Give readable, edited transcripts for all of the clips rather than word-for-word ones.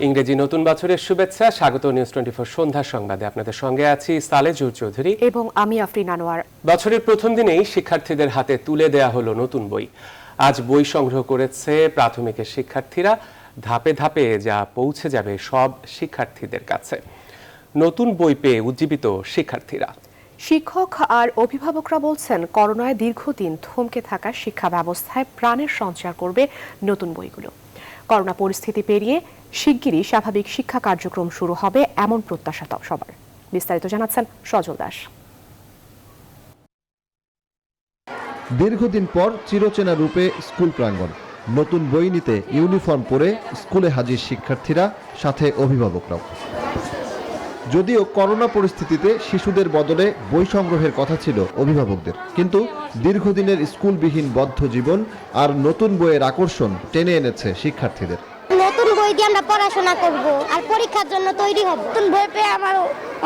ইংরেজি নতুন বছরের শুভেচ্ছা। স্বাগত নিউজ 24 সন্ধ্যা সংবাদে। আপনাদের সঙ্গে আছি সালেজুর চৌধুরী এবং আমি আফরিন আনোয়ার। বছরের প্রথম দিনেই শিক্ষার্থীদের হাতে তুলে দেয়া হলো নতুন বই। আজ বই সংগ্রহ করেছে প্রাথমিকের শিক্ষার্থীরা। ধাপে ধাপে যা পৌঁছে যাবে সব শিক্ষার্থীদের কাছে। নতুন বই পেয়ে উজ্জীবিত শিক্ষার্থীরা। শিক্ষক আর অভিভাবকরা বলছেন, করোনায় দীর্ঘদিন থমকে থাকা শিক্ষা ব্যবস্থায় প্রাণের সঞ্চার করবে নতুন বইগুলো। করোনা পরিস্থিতি পেরিয়ে শিগগিরই স্বাভাবিক শিক্ষা কার্যক্রম শুরু হবে এমন প্রত্যাশা সবার। বিস্তারিত জানাচ্ছেন সজল দাস। দীর্ঘদিন পর চিরচেনা রূপে স্কুল প্রাঙ্গণ। নতুন বই নিতে ইউনিফর্ম পরে স্কুলে হাজির শিক্ষার্থীরা, সাথে অভিভাবকরাও। যদিও করোনা পরিস্থিতিতে শিশুদের বদলে বই সংগ্রহের কথা ছিল অভিভাবকদের, কিন্তু দীর্ঘদিনের স্কুলবিহীন বদ্ধ জীবন আর নতুন বইয়ের আকর্ষণ টেনে এনেছে শিক্ষার্থীদের। নতুন বই দিয়ে আমরা পড়াশোনা করব আর পরীক্ষার জন্য তৈরি হব। নতুন বই পেয়ে আমার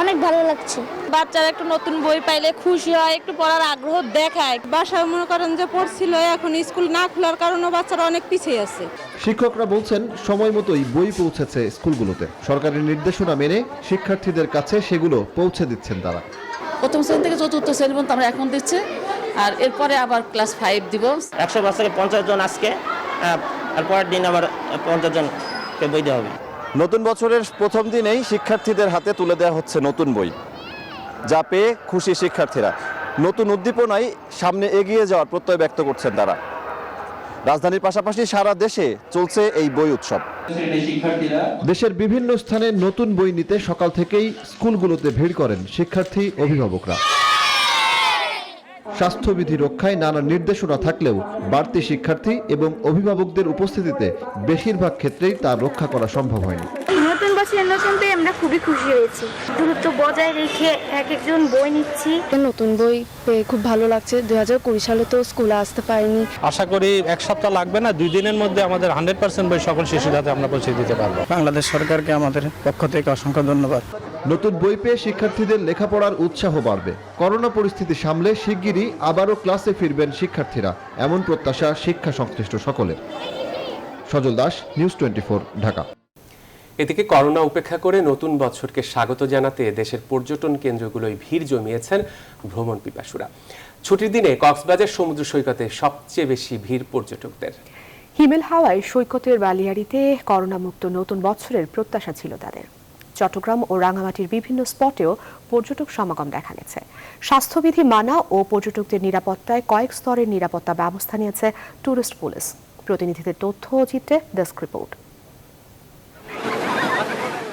অনেক ভালো লাগছে। বাচ্চারা একটু নতুন বই পাইলে খুশি হয়, একটু পড়ার আগ্রহ দেখায়। বাসায় মনে করেন যে পড়ছিল, এখন স্কুল না খোলার কারণে বাচ্চারা অনেক পিছিয়ে আছে। শিক্ষকরা বলছেন, সময় মতোই বই পৌঁছেছে স্কুলগুলোতে। সরকারের নির্দেশনা মেনে শিক্ষার্থীদের কাছে সেগুলো পৌঁছে দিচ্ছেন তারা। প্রথম শ্রেণী থেকে চতুর্থ শ্রেণী পর্যন্ত আমরা এখন দিচ্ছি, আর এরপরে আবার ক্লাস 5 দিব। 100 বাচ্চাকে 50 জন আজকে, আর পরের দিন আবার 50 জনকে বই দেওয়া হবে। নতুন বছরের প্রথম দিনেই শিক্ষার্থীদের হাতে তুলে দেওয়া হচ্ছে নতুন বই, যা পেয়ে খুশি শিক্ষার্থীরা। নতুন উদ্দীপনায় সামনে এগিয়ে যাওয়ার প্রত্যয় ব্যক্ত করছেন তারা। রাজধানীর পাশাপাশি সারা দেশে চলছে এই বই উৎসব। দেশের বিভিন্ন স্থানে নতুন বই নিতে সকাল থেকেই স্কুলগুলোতে ভিড় করেন শিক্ষার্থী, অভিভাবকরা। স্বাস্থ্যবিধি রক্ষায় নানা নির্দেশনা থাকলেও বাড়তি শিক্ষার্থী এবং অভিভাবকদের উপস্থিতিতে বেশিরভাগ ক্ষেত্রেই তা রক্ষা করা সম্ভব হয়নি। নতুন বছরের নতুন পেয়ে আমরা খুবই খুশি হয়েছি। দূরত্ব বজায় রেখে এক একজন বই নিচ্ছি। নতুন বই পেয়ে খুব ভালো লাগছে। 2020 সালে তো স্কুলে আসতে পারিনি। আশা করি এক সপ্তাহ লাগবে না, 2 দিনের মধ্যে আমাদের 100% বই সকল শিশুদের হাতে আমরা পৌঁছে দিতে পারবো। বাংলাদেশ সরকারকে আমাদের পক্ষ থেকে অসংখ্য ধন্যবাদ। নতুন বই পেয়ে শিক্ষার্থীদের লেখাপড়ার উৎসাহ বাড়বে। করোনা পরিস্থিতি সামলে শিগগিরই আবারও ক্লাসে ফিরবেন শিক্ষার্থীরা, এমন প্রত্যাশা শিক্ষা সংশ্লিষ্ট সকলের। সজল দাস, নিউজ 24, ঢাকা। এদিকে করোনা উপেক্ষা করে নতুন বছরকে স্বাগত জানাতে দেশের পর্যটন কেন্দ্রগুলোয় ভিড় জমিয়েছেন ভ্রমণ পিপাসুরা। ছুটির দিনে কক্সবাজার সমুদ্র সৈকতে সবচেয়ে বেশি ভিড় পর্যটকদের। হিমেল হাওয়ায় সৈকতের বালিয়াড়িতে করোনামুক্ত নতুন বছরের প্রত্যাশা ছিল তাদের। চট্টগ্রাম ও রাঙামাটির বিভিন্ন স্পটেও পর্যটক সমাগম দেখা গেছে। স্বাস্থ্যবিধি মানা ও পর্যটকদের নিরাপত্তায় কয়েক স্তরের নিরাপত্তা ব্যবস্থা নিয়েছে ট্যুরিস্ট পুলিশ। প্রতিনিধিদের তথ্য ও চিত্রে ডেস্ক রিপোর্ট।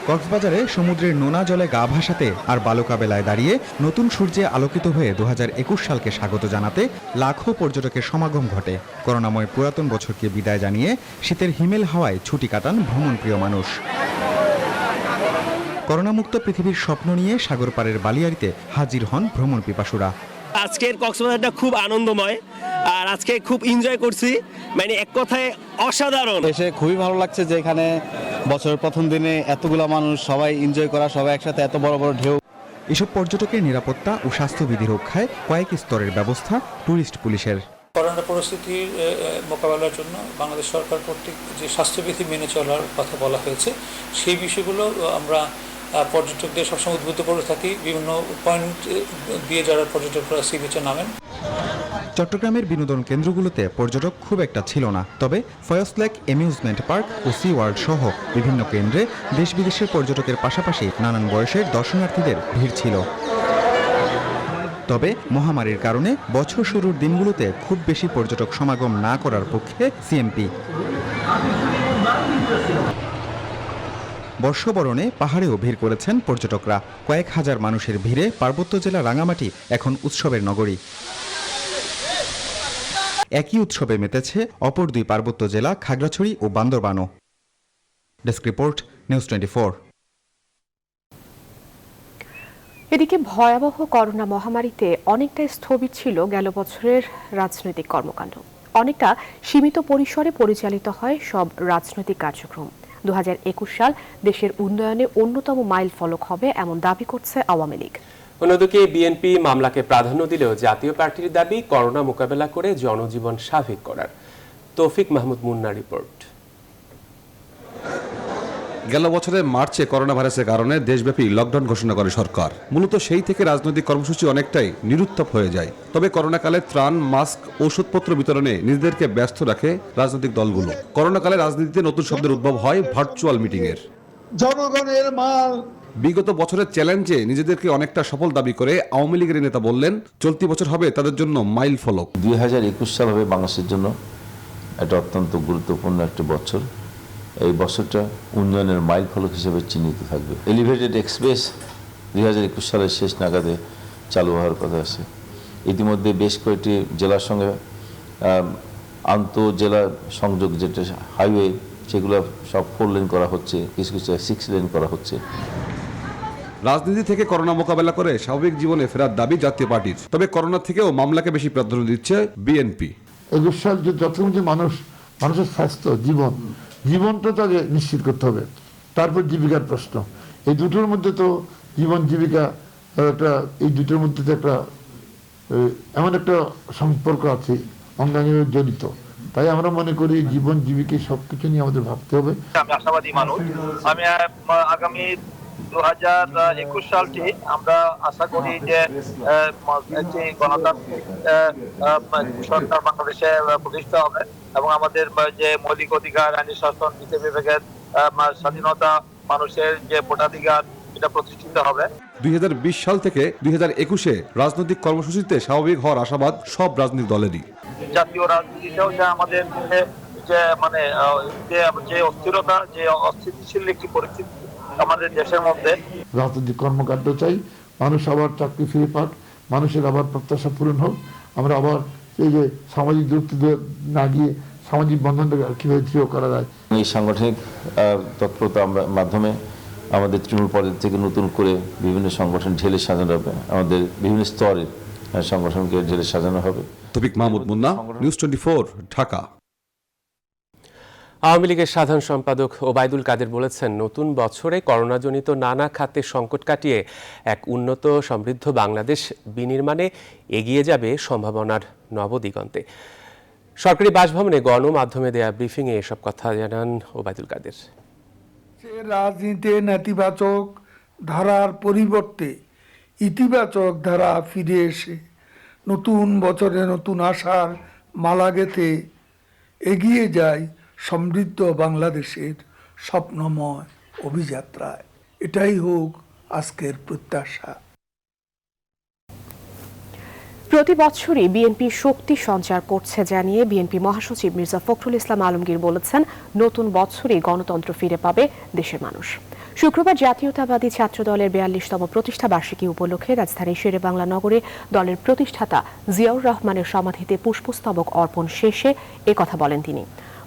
কক্সবাজারে সমুদ্রের নোনা জলে গা ভাসাতে আর বালুকা বেলায় দাঁড়িয়ে নতুন সূর্যে আলোকিত হয়ে 2021 সালকে স্বাগত জানাতে লাখো পর্যটকের সমাগম ঘটে। করোনাময় পুরাতন বছরকে বিদায় জানিয়ে শীতের হিমেল হাওয়ায় ছুটি কাটান ভ্রমণপ্রিয় মানুষ। করোনামুক্ত পৃথিবীর স্বপ্ন নিয়ে সাগর পাড়ের বালিয়াড়িতে হাজির হন ভ্রমণ পিপাসুরা। আজকের কক্সবাজারটা খুব আনন্দময়, আর আজকে খুব এনজয় করছি, মানে এক কথায় অসাধারণ। এসে খুবই ভালো লাগছে যে এখানে বছরের প্রথম দিনে এতগুলো মানুষ সবাই এনজয় করা, সবাই একসাথে এত বড় বড় ঢেউ। এসব পর্যটকের নিরাপত্তা ও স্বাস্থ্যবিধি রক্ষায় কয়েক স্তরের ব্যবস্থা ট্যুরিস্ট পুলিশের। করোনা পরিস্থিতির মোকাবেলার জন্য বাংলাদেশ সরকার কর্তৃক যে স্বাস্থ্যবিধি মেনে চলার কথা বলা হয়েছে, সেই বিষয়গুলো আমরা পর্যটকদের সবসময় উদ্বুদ্ধ করে থাকি। বিভিন্ন পয়েন্ট দিয়ে যারা পর্যটকরা সি বিচে নামেন। চট্টগ্রামের বিনোদন কেন্দ্রগুলোতে পর্যটক খুব একটা ছিল না, তবে ফয়স লেক অ্যামিউজমেন্ট পার্ক ও সি ওয়ার্ল্ড সহ বিভিন্ন কেন্দ্রে দেশ বিদেশের পর্যটকের পাশাপাশি নানান বয়সের দর্শনার্থীদের ভিড় ছিল। তবে মহামারীর কারণে বছর শুরুর দিনগুলোতে খুব বেশি পর্যটক সমাগম না করার পক্ষে সিএমপি। বর্ষবরণে পাহাড়েও ভিড় করেছেন পর্যটকরা। কয়েক হাজার মানুষের ভিড়ে পার্বত্য জেলা রাঙামাটি এখন উৎসবের নগরী। একই উৎসবে মেতেছে অপর 2 পার্বত্য জেলা খাগড়াছড়ি ও বান্দরবানও। Desk report, news 24। এদিকে ভয়াবহ করোনা মহামারীতে অনেকটাই স্থবির ছিল গেল বছরের রাজনৈতিক কর্মকাণ্ড। অনেকটা সীমিত পরিসরে পরিচালিত হয় সব রাজনৈতিক কার্যক্রম। 2021 সাল দেশের উন্নয়নে অন্যতম মাইল ফলক হবে এমন দাবি করছে আওয়ামী লীগ। অন্যদিকে বিএনপি মামলাকে প্রাধান্য দিলেও জাতীয় পার্টির দাবি করোনা মোকাবেলা করে জনজীবন স্বাভাবিক করার। তৌফিক মাহমুদ মুন্নার রিপোর্ট। গেল বছরের মার্চে করোনা ভাইরাসের কারণে দেশব্যাপী লকডাউন ঘোষণা করে সরকার। মূলত সেই থেকে রাজনৈতিক কর্মসূচি অনেকটাই নিরুত্তাপ হয়ে যায়। তবে করোনাকালে ত্রাণ, মাস্ক, ওষুধপত্র বিতরণে নিজেদেরকে ব্যস্ত রাখে রাজনৈতিক দলগুলো। করোনাকালে রাজনীতিতে নতুন শব্দের উদ্ভব হয় ভার্চুয়াল মিটিংয়ের। জনগণের মাল। বিগত বছরের চ্যালেঞ্জে নিজেদেরকে অনেকটা সফল দাবি করে আওয়ামী লীগের নেতা বললেন, চলতি বছর হবে তাদের জন্য মাইল ফলক। 2021 সাল হবে বাংলাদেশের জন্য একটা অত্যন্ত গুরুত্বপূর্ণ একটা বছর। এই বছরটা উন্নয়নের মাইল ফলক হিসেবে চিহ্নিত থাকবে। এলিভেটেড এক্সপ্রেস 2021 সালের শেষ নাগাদে চালু হওয়ার কথা আছে। ইতিমধ্যে বেশ কয়েকটি জেলার সঙ্গে আন্তঃজেলা সংযোগ যেটা হাইওয়ে, সেগুলো সব 4 লেন করা হচ্ছে, কিছু কিছু 6 লেন করা হচ্ছে। রাজনীতি থেকে করোনা মোকাবেলা করে স্বাভাবিক জীবনে ফেরার দাবি জাতীয় পার্টির। তবে করোনা থেকেও মামলাকে বেশি প্রাধান্য দিচ্ছে বিএনপি। 21 সাল যে যতক্ষণ যে মানুষের স্বাস্থ্য, জীবনটা তাকে নিশ্চিত করতে হবে। তারপর জীবিকার প্রশ্ন, এই দুটোর মধ্যে তো জীবন জীবিকা একটা, এই দুটোর মধ্যে তো একটা এমন একটা সম্পর্ক আছে, অঙ্গাঙ্গিভাবে জড়িত। তাই আমরা মনে করি জীবন জীবিকা সবকিছু নিয়ে আমাদের ভাবতে হবে। আমি আশাবাদী মানুষ। আমি আগামী 2021 সালটি আমরা আশা করি যে একটি গণতান্ত্রিক সরকার বাংলাদেশে প্রতিষ্ঠা হবে এবং আমাদের যে মৌলিক অধিকার, আইনি শাসন, বিচার বিভাগের স্বাধীনতা, মানুষের যে ভোটাধিকার, এটা প্রতিষ্ঠিত হবে। 2020 সাল থেকে 2021-এ রাজনৈতিক কর্মসূচিতে স্বাভাবিক হওয়ার আশাবাদ সব রাজনৈতিক দলেরই। জাতীয় রাজনীতিতেও যে আমাদের যে যে অস্থিরতা, যে অস্থিতিশীল একটি পরিস্থিতি আমাদের দেশের মধ্যে, রাজনৈতিক কর্মকাণ্ড চাই, মানুষ আবার চাকরি ফিরে পাক, মানুষের আবার প্রত্যাশা পূরণ হোক, আমরা আবার এই যে সামাজিক দূরত্ব না গিয়ে সামাজিক বন্ধনটা কিভাবে দৃঢ় করা যায়। এই সাংগঠনিক তৎপরতার মাধ্যমে আমাদের তৃণমূল পর্যায় থেকে নতুন করে বিভিন্ন সংগঠন ঢেলে সাজানো হবে, আমাদের বিভিন্ন স্তরের সংগঠনকে ঢেলে সাজানো হবে। তৌফিক মাহমুদ মুন্না, নিউজ 24, ঢাকা। আওয়ামী লীগের সাধারণ সম্পাদক ওবায়দুল কাদের বলেছেন, নতুন বছরে করোনাজনিত নানা খাতে সংকট কাটিয়ে এক উন্নত সমৃদ্ধ বাংলাদেশ বিনির্মাণে এগিয়ে যাবে সম্ভাবনার নবদিগন্তে। সরকারি বাসভবনে গণমাধ্যমে দেয়া ব্রিফিংয়ে এসব কথা জানান ওবায়দুল কাদের। রাজনীতিতে নেতিবাচক ধারার পরিবর্তে ইতিবাচক ধারা ফিরে এসে নতুন বছরে নতুন আশার মালা গেঁথে এগিয়ে যায় সমৃদ্ধ বাংলাদেশের স্বপ্নময় অভিযাত্রায়। এটাই হোক আজকের প্রত্যাশা। প্রতি বছরই বিএনপি শক্তি সঞ্চার করছে জানিয়ে বিএনপি মহাসচিব মির্জা ফখরুল ইসলাম আলমগীর বলেছেন, নতুন বছরে গণতন্ত্র ফিরে পাবে দেশের মানুষ। শুক্রবার জাতীয়তাবাদী ছাত্র দলের 42তম প্রতিষ্ঠা বার্ষিকী উপলক্ষে রাজধানীর শেরেবাংলা নগরে দলের প্রতিষ্ঠাতা জিয়াউর রহমানের সমাধিতে পুষ্পস্তবক অর্পণ শেষে একথা বলেন তিনি।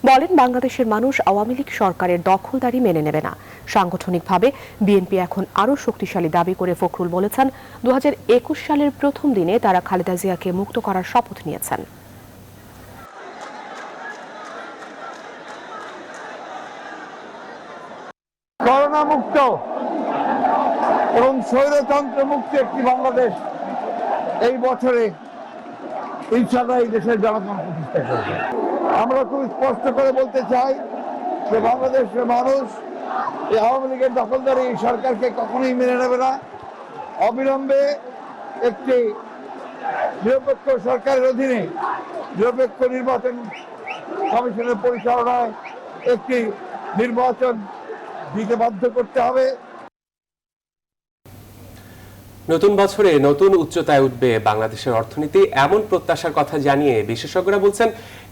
বলেন, বাংলাদেশের মানুষ আওয়ামী লীগ সরকারের দখলদারি মেনে নেবে না। সাংগঠনিকভাবে বিএনপি এখন আরও শক্তিশালী দাবি করে ফখরুল বলেছেন, 2021 সালের প্রথম দিনে তারা খালেদা জিয়াকে মুক্ত করার শপথ নিয়েছেন। করোনা মুক্ত এবং স্বৈরতন্ত্র মুক্ত একটি বাংলাদেশ এই বছরে ইনশাআল্লাহ এই দেশের জনগণ প্রতিষ্ঠা করবে। আমরা খুব স্পষ্ট করে বলতে চাই যে বাংলাদেশের মানুষ এই আওয়ামী লীগের দখলদারি এই সরকারকে কখনোই মেনে নেবে না। অবিলম্বে একটি নিরপেক্ষ সরকারের অধীনে নিরপেক্ষ নির্বাচন কমিশনের পরিচালনায় একটি নির্বাচন দিতে বাধ্য করতে হবে। নতুন বছরে নতুন উচ্চতায় উঠবে বাংলাদেশের অর্থনীতি, এমন প্রত্যাশার কথা জানিয়ে বিশেষজ্ঞরা বলছেন,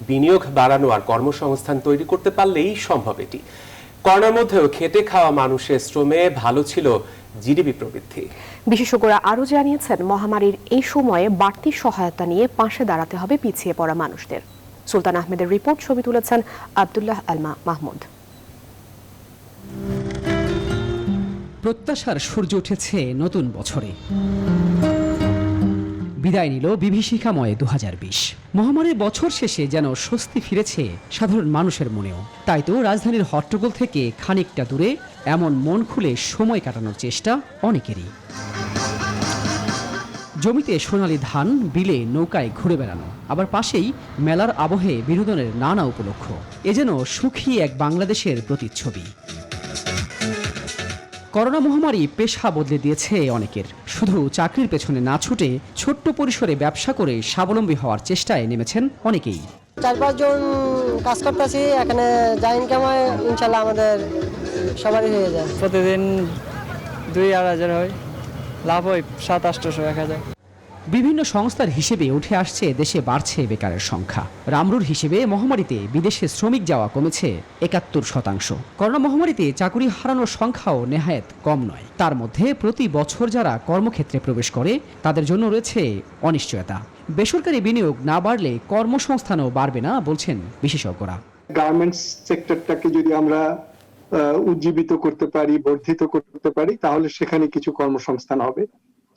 বিনিয়োগ বাড়ানো আর কর্মসংস্থান তৈরি করতে পারলেই সম্ভব এটি। করোনার মধ্যেও খেটে খাওয়া মানুষের শ্রমে ভালো ছিল জিডিপি প্রবৃদ্ধি। বিশেষজ্ঞরা আরও জানিয়েছেন, মহামারীর এই সময়ে বাড়তি সহায়তা নিয়ে পাশে দাঁড়াতে হবে পিছিয়ে পড়া মানুষদের। সুলতান আহমেদের রিপোর্ট, ছবি তুলেছেন আব্দুল্লাহ আলমা মাহমুদ। প্রত্যাশার সূর্য উঠেছে নতুন বছরে। বিদায় নিল বিভীষিকাময় 2020। মহামারীর বছর শেষে যেন স্বস্তি ফিরেছে সাধারণ মানুষের মনেও। তাই তো রাজধানীর হট্টগোল থেকে খানিকটা দূরে এমন মন খুলে সময় কাটানোর চেষ্টা অনেকেরই। জমিতে সোনালী ধান, বিলে নৌকায় ঘুরে বেড়ানো, আবার পাশেই মেলার আবহে বিনোদনের নানা উপলক্ষ। এ যেন সুখী এক বাংলাদেশের প্রতিচ্ছবি। করোনা মহামারী পেশা বদলে দিয়েছে অনেকের। শুধু চাকরির পেছনে না ছুটে ছোট্ট পরিসরে ব্যবসা করে স্বাবলম্বী হওয়ার চেষ্টায় নেমেছেন অনেকেই। 4-5 জন কাজ করতেছি এখানে, যা ইনকাম হয় ইনশাল্লাহ আমাদের সবারই হয়ে যায়। প্রতিদিন 2-2.5 হয়, লাভ হয় 700-800-1000। বিভিন্ন সংস্থার হিসেবে উঠে আসছে দেশে বাড়ছে বেকারের সংখ্যা। রামরুর হিসেবে মহামারীতে বিদেশে শ্রমিক যাওয়া কমেছে 71%। করোনা মহামারীতে চাকরি হারানোর সংখ্যাও নেহায়েত কম নয়। তার মধ্যে প্রতি বছর যারা কর্মক্ষেত্রে প্রবেশ করে তাদের জন্য রয়েছে অনিশ্চয়তা। বেসরকারি বিনিয়োগ না বাড়লে কর্মসংস্থানও বাড়বে না বলছেন বিশেষজ্ঞরা। গার্মেন্টস সেক্টরটাকে যদি আমরা উজ্জীবিত করতে পারি, বর্ধিত করতে পারি, তাহলে সেখানে কিছু কর্মসংস্থান হবে।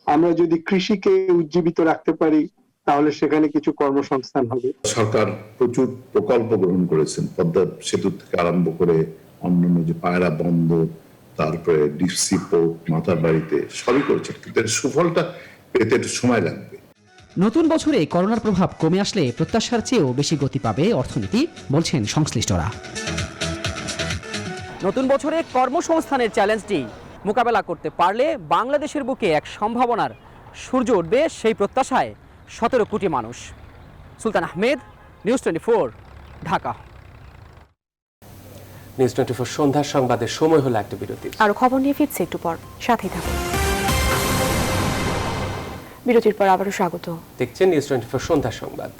আমরা যদি কৃষিকে উজ্জীবিত রাখতে পারি তাহলে সেখানে কিছু কর্মসংস্থান হবে। সরকার প্রচুর প্রকল্প গ্রহণ করেছেন, পদ্মা সেতু থেকে আরম্ভ করে অন্যান্য যে পায়রা বন্দর, তারপরে ডিপসি পোর্ট, মাতার বাড়িতে সবই করেছেন, কিন্তু এর সুফলটা পেতে একটু সময় লাগবে। নতুন বছরে করোনার প্রভাব কমে আসলে প্রত্যাশার চেয়েও বেশি গতি পাবে অর্থনীতি, বলছেন সংশ্লিষ্টরা। নতুন বছরে কর্মসংস্থানের চ্যালেঞ্জটি মোকাবেলা করতে পারলে বাংলাদেশের বুকে এক সম্ভাবনার সূর্য উঠবে, সেই প্রত্যাশায় 17 কোটি মানুষ। সুলতান আহমেদ, নিউজ 24, ঢাকা। নিউজ 24 সন্ধ্যার সংবাদের সময় হলো একটা বিরতি। আরো খবর নিয়ে ফিরছে একটু পর, সাথেই থাকুন। বিরতির পর আবারও স্বাগত। দেখছেন নিউজ 24 সন্ধ্যার সংবাদ।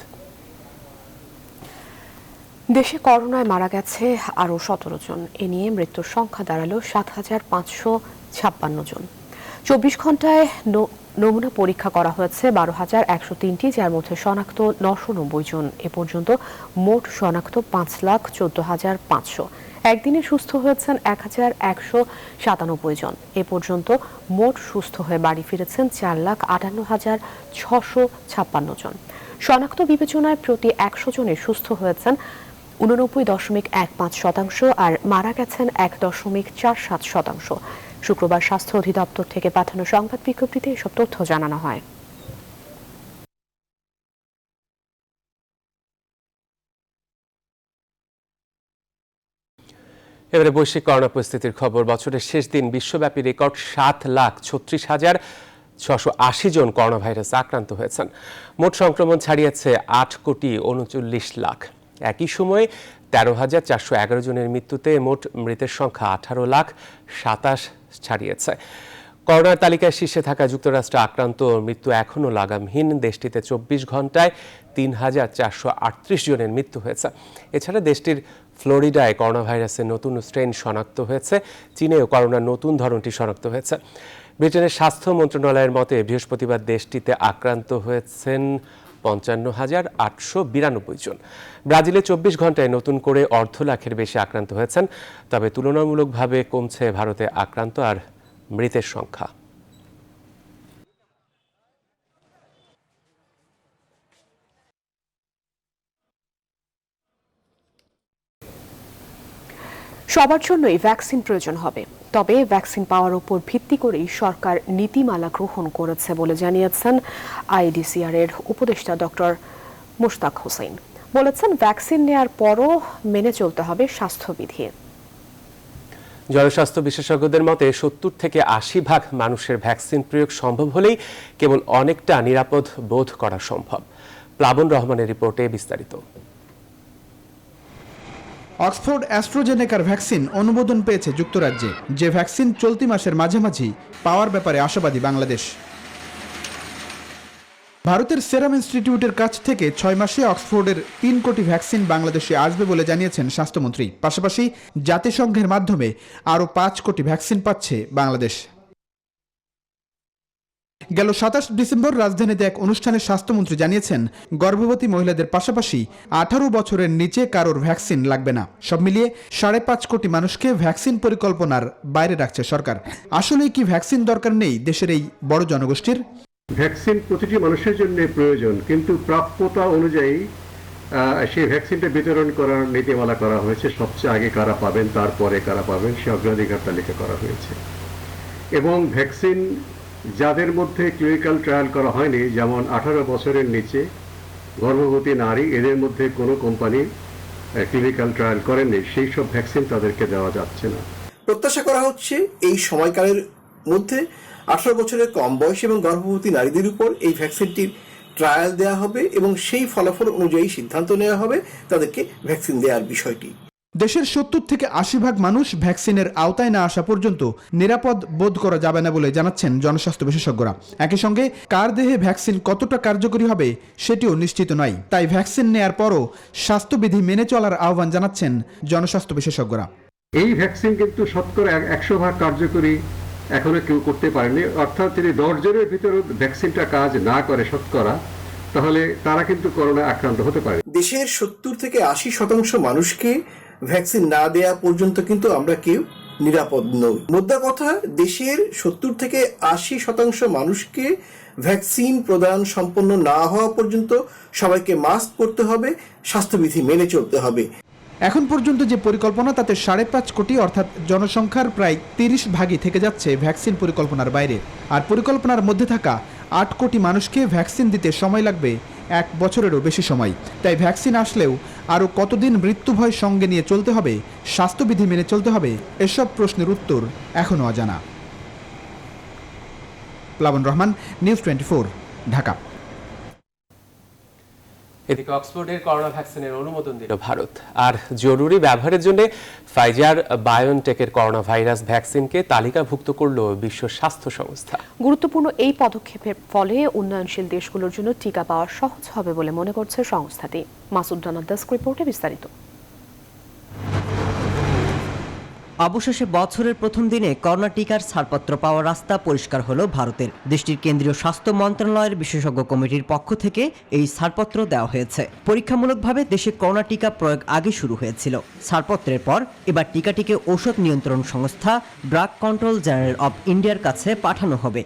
দেশে করোনায় মারা গেছে আরও 17 জন। এ নিয়ে মৃত্যুর সংখ্যা দাঁড়ালো 7,556 জন। 24 ঘন্টায় নমুনা পরীক্ষা করা হয়েছে 12,103টি, যার মধ্যে শনাক্ত 990 জন। এ পর্যন্ত মোট শনাক্ত 5,14,500। একদিনে সুস্থ হয়েছেন 1,197 জন। এ পর্যন্ত মোট সুস্থ হয়ে বাড়ি ফিরেছেন 4,58,656 জন। শনাক্ত বিবেচনায় প্রতি 100 জনে সুস্থ হয়েছেন 89.15%, আর মারা গেছেন 1.47%। শুক্রবার স্বাস্থ্য অধিদপ্তর থেকে পাঠানো সংবাদ বিজ্ঞপ্তিতে এসব তথ্য জানানো হয়। এবারে বৈশ্বিক করোনা পরিস্থিতির খবর। বছরের শেষ দিন বিশ্বব্যাপী রেকর্ড 7,36,680 জন করোনা ভাইরাস আক্রান্ত হয়েছেন। মোট সংক্রমণ ছাড়িয়েছে 8,39,00,000। একই সময়ে 13,411 জনের মৃত্যুতে মোট মৃতের সংখ্যা 18,27,000 ছাড়িয়েছে। করোনার তালিকায় শীর্ষে থাকা যুক্তরাষ্ট্রে আক্রান্ত ও মৃত্যু এখনও লাগামহীন। দেশটিতে 24 ঘন্টায় 3,438 জনের মৃত্যু হয়েছে। এছাড়া দেশটির ফ্লোরিডায় করোনা ভাইরাসের নতুন স্ট্রেন শনাক্ত হয়েছে। চীনেও করোনার নতুন ধরনটি শনাক্ত হয়েছে। ব্রিটেনের স্বাস্থ্য মন্ত্রণালয়ের মতে বৃহস্পতিবার দেশটিতে আক্রান্ত হয়েছেন 55,892 জন। ব্রাজিলে 24 ঘন্টায় নতুন করে 250,000-এর বেশি আক্রান্ত হয়েছেন। তবে তুলনামূলকভাবে কমছে ভারতে আক্রান্ত আর মৃতের সংখ্যা। সবার জন্যই ভ্যাকসিন প্রয়োজন হবে, তবে ভ্যাকসিন পাওয়ার উপর ভিত্তি করেই সরকার নীতিমালা গ্রহণ করেছে বলে জানিয়েছেন আইডিসিআর এর উপদেষ্টা ডক্টর মুশতাক হোসেন। বলেছেন, ভ্যাকসিন নেয়ার পরও মেনে চলতে হবে স্বাস্থ্যবিধি। জনস্বাস্থ্য বিশেষজ্ঞদের মতে 70 থেকে 80% মানুষের ভ্যাকসিন প্রয়োগ সম্ভব হলেই কেবল অনেকটা নিরাপদ বোধ করা সম্ভব। প্লাবন রহমানের রিপোর্টে বিস্তারিত। অক্সফোর্ড অ্যাস্ট্রাজেনেকার ভ্যাকসিন অনুমোদন পেয়েছে যুক্তরাজ্যে, যে ভ্যাকসিন চলতি মাসের মাঝামাঝি পাওয়ার ব্যাপারে আশাবাদী বাংলাদেশ। ভারতের সেরাম ইনস্টিটিউটের কাছ থেকে 6 মাসে অক্সফোর্ডের 3 কোটি ভ্যাকসিন বাংলাদেশে আসবে বলে জানিয়েছেন স্বাস্থ্যমন্ত্রী। পাশাপাশি জাতিসংঘের মাধ্যমে আরও 5 কোটি ভ্যাকসিন পাচ্ছে বাংলাদেশ। গেল 27 ডিসেম্বর রাজধানীতে এক অনুষ্ঠানে স্বাস্থ্যমন্ত্রী জানিয়েছেন, গর্ভবতী মহিলাদের পাশাপাশি 18 বছরের নিচে কারোর ভ্যাকসিন লাগবে না। সব মিলিয়ে 5.5 কোটি মানুষকে ভ্যাকসিন পরিকল্পনার বাইরে রাখছে সরকার। আসলেই কি ভ্যাকসিন দরকার নেই দেশের এই বড় জনগোষ্ঠীর? ভ্যাকসিন প্রতিটি মানুষের জন্য প্রয়োজন, কিন্তু প্রাপ্যতা অনুযায়ী সেই ভ্যাকসিনটা বিতরণ করার নীতিমালা করা হয়েছে। সবচেয়ে আগে কারা পাবেন, তারপরে কারা পাবেন, সে অগ্রাধিকার তালিকা করা হয়েছে। এবং ভ্যাকসিন যাদের মধ্যে ক্লিনিক্যাল ট্রায়াল করা হয়নি, যেমন 18 বছরের নিচে গর্ভবতী নারী, এদের মধ্যে কোনো কোম্পানি ক্লিনিক্যাল ট্রায়াল করেননি, সেই সব ভ্যাকসিন তাদেরকে দেওয়া যাচ্ছে না। প্রত্যাশা করা হচ্ছে এই সময়কালের মধ্যে 18 বছরের কম বয়স এবং গর্ভবতী নারীদের উপর এই ভ্যাকসিনটির ট্রায়াল দেওয়া হবে এবং সেই ফলাফল অনুযায়ী সিদ্ধান্ত নেওয়া হবে তাদেরকে ভ্যাকসিন দেওয়ার বিষয়টি। দেশের 70 থেকে 80 ভাগ মানুষ ভ্যাকসিনের আওতায় না আসা পর্যন্ত নিরাপদ বোধ করা যাবে না বলে জানাচ্ছেন জনস্বাস্থ্য বিশেষজ্ঞরা। একই সঙ্গে কার দেহে ভ্যাকসিন কতটা কার্যকরী হবে সেটিও নিশ্চিত নয়। তাই ভ্যাকসিন নেয়ার পরও স্বাস্থ্যবিধি মেনে চলার আহ্বান জানাচ্ছেন জনস্বাস্থ্য বিশেষজ্ঞরা। এই ভ্যাকসিন কিন্তু শতকরা 100 ভাগ কার্যকরী এখনো কেউ করতে পারেনি। অর্থাৎ যদি 10 জনের ভিতরে ভ্যাকসিনটা কাজ না করে শতকরা, তাহলে তারা কিন্তু করোনা আক্রান্ত হতে পারে। দেশের 70 থেকে 80% মানুষকে ভ্যাকসিন না দেওয়া পর্যন্ত কিন্তু আমরা কেউ নিরাপদ নই। মোদ্দা কথা, দেশের 70 থেকে 80% মানুষকে ভ্যাকসিন প্রদান সম্পন্ন না হওয়া পর্যন্ত সবাইকে মাস্ক পরতে হবে, স্বাস্থ্যবিধি মেনে চলতে হবে। এখন পর্যন্ত যে পরিকল্পনা তাতে 5.5 কোটি অর্থাৎ জনসংখ্যার প্রায় 30 ভাগই থেকে যাচ্ছে ভ্যাকসিন পরিকল্পনার বাইরে। আর পরিকল্পনার মধ্যে থাকা 8 কোটি মানুষকে ভ্যাকসিন দিতে সময় লাগবে 1 বছরেরও বেশি সময়। তাই ভ্যাকসিন আসলেও আরও কতদিন মৃত্যু ভয় সঙ্গে নিয়ে চলতে হবে, স্বাস্থ্যবিধি মেনে চলতে হবে, এসব প্রশ্নের উত্তর এখনও অজানা। প্লাবন রহমান, নিউজ 24, ঢাকা। এদিকে অক্সফোর্ডের করোনা ভ্যাকসিনের অনুমোদন দিল ভারত। আর জরুরি ব্যবহারের জন্য ফাইজার বায়োনটেকের করোনা ভাইরাস ভ্যাকসিনকে তালিকাভুক্ত করল বিশ্ব স্বাস্থ্য সংস্থা। গুরুত্বপূর্ণ এই পদক্ষেপের ফলে উন্নয়নশীল দেশগুলোর জন্য টিকা পাওয়া সহজ হবে বলে মনে করছে সংস্থাটি। মাসুদ রানার ডেস্ক রিপোর্টে বিস্তারিত। অবশেষে বছরের প্রথম দিনে করোনা টিকার ছাড়পত্র পাওয়ার রাস্তা পরিষ্কার হলো ভারতের। দেশটির কেন্দ্রীয় স্বাস্থ্য মন্ত্রণালয়ের বিশেষজ্ঞ কমিটির পক্ষ থেকে এই ছাড়পত্র দেওয়া হয়েছে। পরীক্ষামূলকভাবে দেশে করোনা টিকা প্রয়োগ আগে শুরু হয়েছিল। ছাড়পত্রের পর এবার টিকাটিকে ঔষধ নিয়ন্ত্রণ সংস্থা ড্রাগ কন্ট্রোল জেনারেল অব ইন্ডিয়ার কাছে পাঠানো হবে।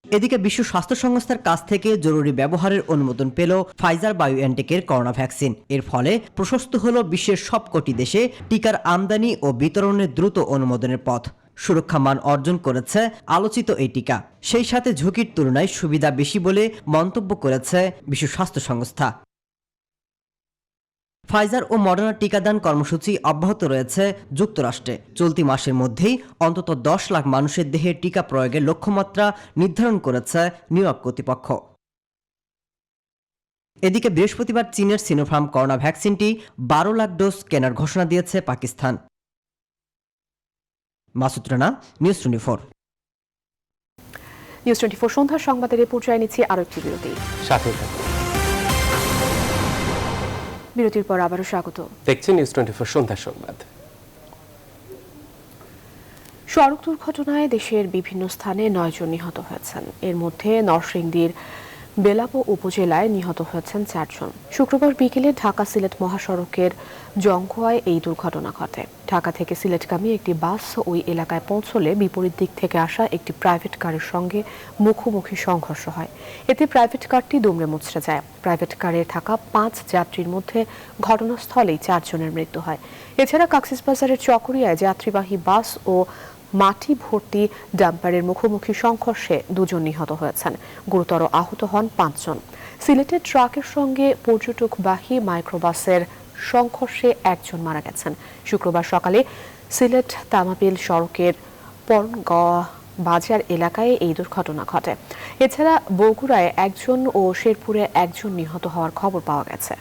এদিকে বিশ্ব স্বাস্থ্য সংস্থার কাছ থেকে জরুরি ব্যবহারের অনুমোদন পেল ফাইজার বায়োএনটেকের করোনা ভ্যাকসিন। এর ফলে প্রশস্ত হলো বিশ্বের সবকটি দেশে টিকার আমদানি ও বিতরণের দ্রুত অনুমোদনের পথ। সুরক্ষা মান অর্জন করেছে আলোচিত এই টিকা। সেই সাথে ঝুঁকির তুলনায় সুবিধা বেশি বলে মন্তব্য করেছে বিশ্ব স্বাস্থ্য সংস্থা। ফাইজার ও মডার্না টিকাদান কর্মসূচি অব্যাহত রয়েছে যুক্তরাষ্ট্রে। চলতি মাসের মধ্যেই অন্তত 10 লাখ মানুষের দেহে টিকা প্রয়োগের লক্ষ্যমাত্রা নির্ধারণ করেছে নিউ ইয়র্ক কর্তৃপক্ষ। এদিকে বৃহস্পতিবার চীনের সিনোফার্ম করোনা ভ্যাকসিনটি 12 লাখ ডোজ কেনার ঘোষণা দিয়েছে পাকিস্তান। মাসুদ রানা, নিউজ 24। নিউজ 24 সন্ধ্যার সংবাদের এ পর্যায়ে নিচ্ছি আরো একটি বিরতি। সাথে থাকুন। বিরতির পর আবারও স্বাগত। দেখছেন নিউজ 24 সন্ধ্যার সংবাদ। সড়ক দুর্ঘটনায় দেশের বিভিন্ন স্থানে 9 জন নিহত হয়েছেন। এর মধ্যে নরসিংদীর বেলাপো উপজেলায় নিহত হয়েছেন 4 জন। শুক্রবার বিকেলে ঢাকা সিলেট মহাসড়কের জংখোয়ায় এই দুর্ঘটনা ঘটে। ঢাকা থেকে সিলেটগামী একটি বাস ওই এলাকায় পৌঁছলে বিপরীত দিক থেকে আসা একটি প্রাইভেট কারের সঙ্গে মুখোমুখি সংঘর্ষ হয়। এতে প্রাইভেট কারটি দুমড়ে মুচড়ে যায়। প্রাইভেট কারে থাকা 5 যাত্রীর মধ্যে ঘটনাস্থলেই 4 জনের মৃত্যু হয়। এছাড়া কক্সবাজারের চকরিয়ায় যাত্রীবাহী বাস ও মাটি ভর্তি ডাম্পারের মুখোমুখি সংঘর্ষে 2 জন নিহত হয়েছেন। গুরুতর আহত হন 5 জন। সিলেটের ট্রাকের সঙ্গে পর্যটকবাহী মাইক্রোবাসের সংঘর্ষে 1 জন মারা গেছেন। শুক্রবার সকালে সিলেট তামাবিল সড়কের পরনগাঁও বাজার এলাকায় এই দুর্ঘটনা ঘটে। এছাড়া বগুড়ায় 1 জন ও শেরপুরে 1 জন নিহত হওয়ার খবর পাওয়া গেছে।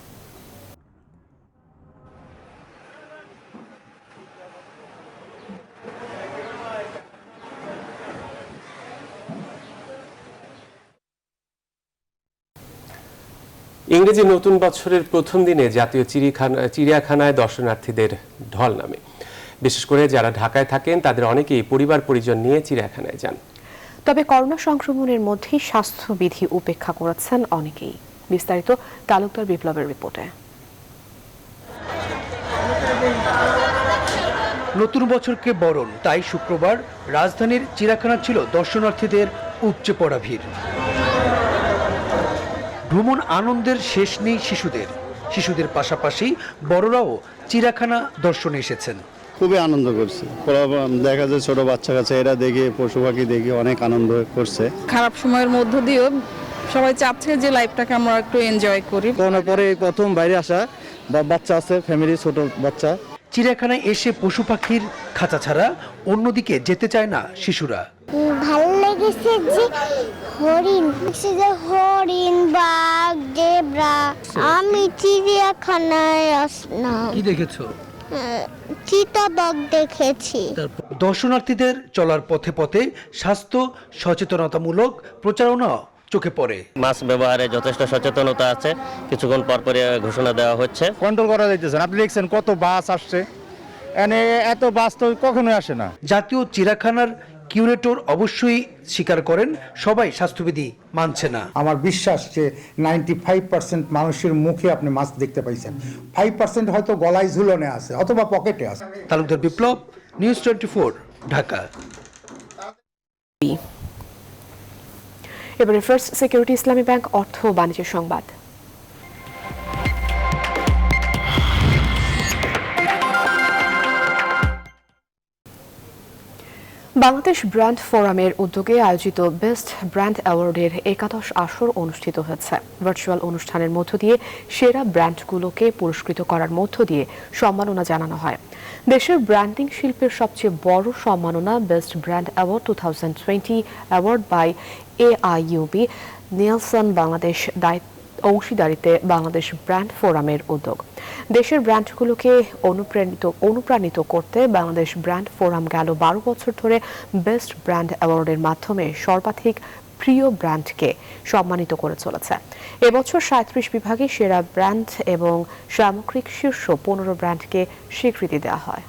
ইংরেজি নতুন বছরের প্রথম দিনে জাতীয় চিড়িয়াখানায় দর্শনার্থীদের ঢল নামে। বিশেষ করে যারা ঢাকায় থাকেন তাদের অনেকেই পরিবার পরিজন নিয়ে চিড়িয়াখানায় যান। তবে করোনা সংক্রমণের মধ্যেই স্বাস্থ্যবিধি উপেক্ষা করেছেন অনেকেই। বিস্তারিত তালুকদার বিপ্লবের রিপোর্টে। নতুন বছরকে বরণ, তাই শুক্রবার রাজধানীর চিড়িয়াখানা ছিল দর্শনার্থীদের উপচে পড়া ভিড়। ভ্রমণ আনন্দের শেষ নেই শিশুদের পাশাপাশি বড়রাও চিড়িয়াখানা দর্শনে এসেছেন। খুবই আনন্দ করছে, দেখা যায় ছোট বাচ্চা কাছে এরা দেখে পশু পাখি দেখে অনেক আনন্দ করছে। খারাপ সময়ের মধ্য দিয়েও সবাই চাচ্ছে যে লাইফটাকে আমরা একটু এনজয় করি। করোনার পরে প্রথম বাইরে আসা, বাচ্চা আছে, ফ্যামিলি ছোট বাচ্চা। চিড়িয়াখানায় এসে পশু পাখির খাঁচা ছাড়া অন্যদিকে যেতে চায় না শিশুরা। ভালো লেগেছে যে হরিণ, বাঘ, জেব্রা। আমি চিড়িয়াখানায় আসলাম। কি দেখেছো? চিতাবাঘ দেখেছি। দর্শনার্থীদের চলার পথে পথে স্বাস্থ্য সচেতনতামূলক প্রচারণা চোখে পড়ে। মাস্ক ব্যবহারে যথেষ্ট সচেতনতা আছে, কিছুক্ষণ পর পরে ঘোষণা দেওয়া হচ্ছে। কন্ট্রোল করা যাইতেছে। আপনি দেখছেন কত বাস আসছে, এত বাস তো কখনোই আসে না। জাতীয় চিড়িয়াখানার কিউরেটর অবশ্যই স্বীকার করেন সবাই স্বাস্থ্যবিধি মানছে না। আমার বিশ্বাস যে 95% মানুষের মুখে আপনি মাস্ক দেখতে পাইছেন, 5% হয়তো গলায় ঝুলনে আছে অথবা পকেটে আছে। তালুকদার বিপ্লব, নিউজ 24, ঢাকা। এবারে ফার্স্ট সিকিউরিটি ইসলামী ব্যাংক অর্থ ও বাণিজ্য সংবাদ। বাংলাদেশ ব্র্যান্ড ফোরামের উদ্যোগে আয়োজিত বেস্ট ব্র্যান্ড অ্যাওয়ার্ডের 11 আসর অনুষ্ঠিত হয়েছে। ভার্চুয়াল অনুষ্ঠানের মধ্য দিয়ে সেরা ব্র্যান্ডগুলোকে পুরস্কৃত করার মধ্য দিয়ে সম্মাননা জানানো হয়। দেশের ব্র্যান্ডিং শিল্পের সবচেয়ে বড় সম্মাননা best brand award 2020 award by AIUB Nielsen Bangladesh অংশীদারিতে বাংলাদেশ ব্র্যান্ড ফোরামের উদ্যোগ। দেশের ব্র্যান্ডগুলোকে অনুপ্রাণিত করতে বাংলাদেশ ব্র্যান্ড ফোরাম গেল 12 বছর ধরে বেস্ট ব্র্যান্ড অ্যাওয়ার্ডের মাধ্যমে সর্বাধিক প্রিয় ব্র্যান্ডকে সম্মানিত করে চলেছে। এবছর 37 বিভাগে সেরা ব্র্যান্ড এবং সামগ্রিক শীর্ষ 15 ব্র্যান্ডকে স্বীকৃতি দেওয়া হয়।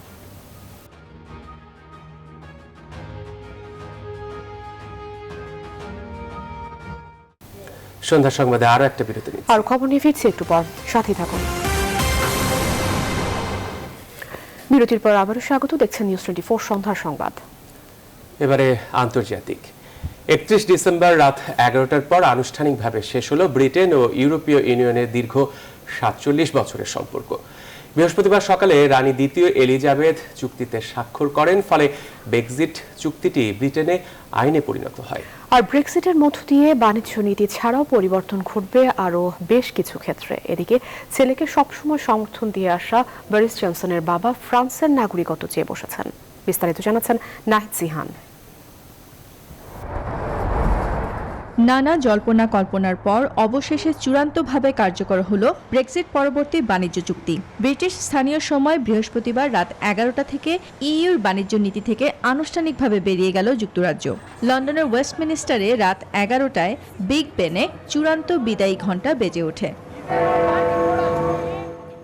সন্ধ্যা সংবাদে আরো একটা বিরতি নিচ্ছি। আর খবর নিয়ে ফিরছি একটু পর, সাথে থাকুন। বিরতির পর আবারও স্বাগত, দেখছেন নিউজ 24 সন্ধ্যার সংবাদ। এবারে আন্তর্জাতিক। 31 ডিসেম্বর রাত 11টার পর আনুষ্ঠানিকভাবে শেষ হলো ব্রিটেন ও ইউরোপীয় ইউনিয়নের দীর্ঘ 47 বছরের সম্পর্ক। বৃহস্পতিবার সকালে রানী দ্বিতীয় এলিজাবেথ চুক্তিতে স্বাক্ষর করেন, ফলে ব্রেক্সিট চুক্তিটি ব্রিটেনে আইনে পরিণত হয়। আর ব্রেক্সিটের মধ্য দিয়ে বাণিজ্য নীতি ছাড়াও পরিবর্তন ঘটবে আরও বেশ কিছু ক্ষেত্রে। এদিকে ছেলেকে সবসময় সমর্থন দিয়ে আসা বরিস জনসনের বাবা ফ্রান্সের নাগরিকত্ব চেয়ে বসেছেন। বিস্তারিত জানাচ্ছেন নাহিদ জিহান। নানা জল্পনা কল্পনার পর অবশেষে চূড়ান্তভাবে কার্যকর হলো ব্রেক্সিট পরবর্তী বাণিজ্য চুক্তি। ব্রিটিশ স্থানীয় সময় বৃহস্পতিবার রাত 11টা থেকে ইইউর বাণিজ্য নীতি থেকে আনুষ্ঠানিকভাবে বেরিয়ে গেল যুক্তরাজ্য। লন্ডনের ওয়েস্টমিনিস্টারে রাত 11টায় বিগ বেনে চূড়ান্ত বিদায়ী ঘণ্টা বেজে ওঠে।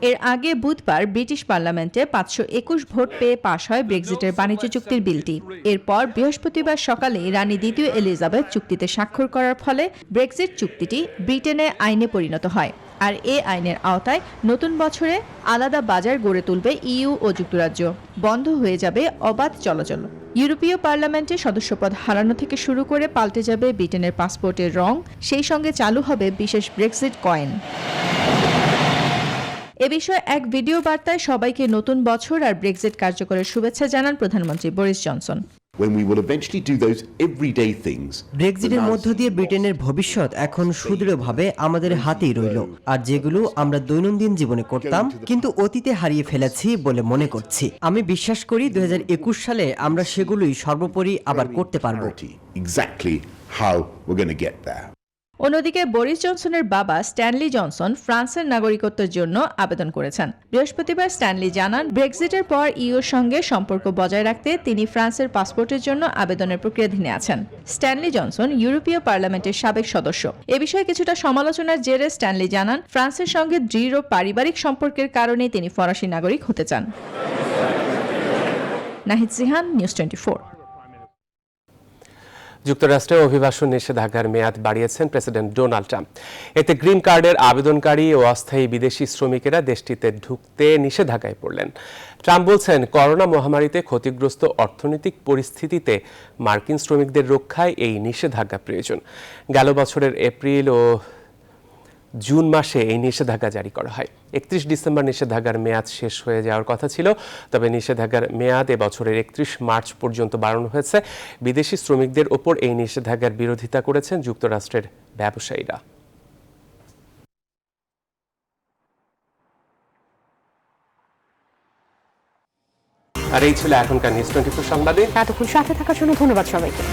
এর আগে বুধবার ব্রিটিশ পার্লামেন্টে 521 ভোট পেয়ে পাশ হয় ব্রেক্সিটের বাণিজ্য চুক্তির বিলটি। এরপর বৃহস্পতিবার সকালে রানী দ্বিতীয় এলিজাবেথ চুক্তিতে স্বাক্ষর করার ফলে ব্রেক্সিট চুক্তিটি ব্রিটেনে আইনে পরিণত হয়। আর এ আইনের আওতায় নতুন বছরে আলাদা বাজার গড়ে তুলবে ইইউ ও যুক্তরাজ্য। বন্ধ হয়ে যাবে অবাধ চলাচল। ইউরোপীয় পার্লামেন্টে সদস্যপদ হারানো থেকে শুরু করে পাল্টে যাবে ব্রিটেনের পাসপোর্টের রং, সেই সঙ্গে চালু হবে বিশেষ ব্রেক্সিট কয়েন। এ বিষয়ে এক ভিডিও বার্তায় সবাইকে নতুন বছর আর ব্রেক্সিট কার্যকরের শুভেচ্ছা জানান প্রধানমন্ত্রী বরিস জনসন। ব্রেক্সিটের মধ্য দিয়ে ব্রিটেনের ভবিষ্যৎ এখন সুদৃঢ়ভাবে আমাদের হাতেই রইল। আর যেগুলো আমরা দৈনন্দিন জীবনে করতাম কিন্তু অতীতে হারিয়ে ফেলেছি বলে মনে করছি, আমি বিশ্বাস করি 2021 সালে আমরা সেগুলোই সর্বোপরি আবার করতে পারব। অন্যদিকে বরিস জনসনের বাবা স্ট্যানলি জনসন ফ্রান্সের নাগরিকত্বের জন্য আবেদন করেছেন। বৃহস্পতিবার স্ট্যানলি জানান, ব্রেক্সিটের পর ইউর সঙ্গে সম্পর্ক বজায় রাখতে তিনি ফ্রান্সের পাসপোর্টের জন্য আবেদনের প্রক্রিয়াধীনে আছেন। স্ট্যানলি জনসন ইউরোপীয় পার্লামেন্টের সাবেক সদস্য। এ বিষয়ে কিছুটা সমালোচনার জেরে স্ট্যানলি জানান, ফ্রান্সের সঙ্গে দৃঢ় পারিবারিক সম্পর্কের কারণে তিনি ফরাসি নাগরিক হতে চান। নাহিদ জিহান, নিউজ 24। যুক্তরাষ্ট্রে অভিবাসন নিষেধাজ্ঞার মেয়াদ বাড়িয়েছেন প্রেসিডেন্ট ডোনাল্ড ট্রাম্প। এতে গ্রিন কার্ডের আবেদনকারী ও অস্থায়ী বিদেশি শ্রমিকেরা দেশটিতে ঢুকতে নিষেধাজ্ঞায় পড়লেন। ট্রাম্প বলছেন, করোনা মহামারীতে ক্ষতিগ্রস্ত অর্থনৈতিক পরিস্থিতিতে মার্কিন শ্রমিকদের রক্ষায় এই নিষেধাজ্ঞা প্রয়োজন। গেল বছরের এপ্রিল ও জুন মাসে এই নিষেধাজ্ঞা জারি করা হয়। 31 ডিসেম্বর নিষেধাজ্ঞার মেয়াদ শেষ হয়ে যাওয়ার কথা ছিল, তবে নিষেধাজ্ঞার মেয়াদ এবছরের 31 মার্চ পর্যন্ত বাড়ানো হয়েছে। বিদেশি শ্রমিকদের ওপর এই নিষেধাজ্ঞার বিরোধিতা করেছেন যুক্তরাষ্ট্রের ব্যবসায়ীরা। আর এই ছিল এখনকার নিউজ 24 সংবাদে। এতক্ষণ সাথে থাকার জন্য ধন্যবাদ সবাইকে।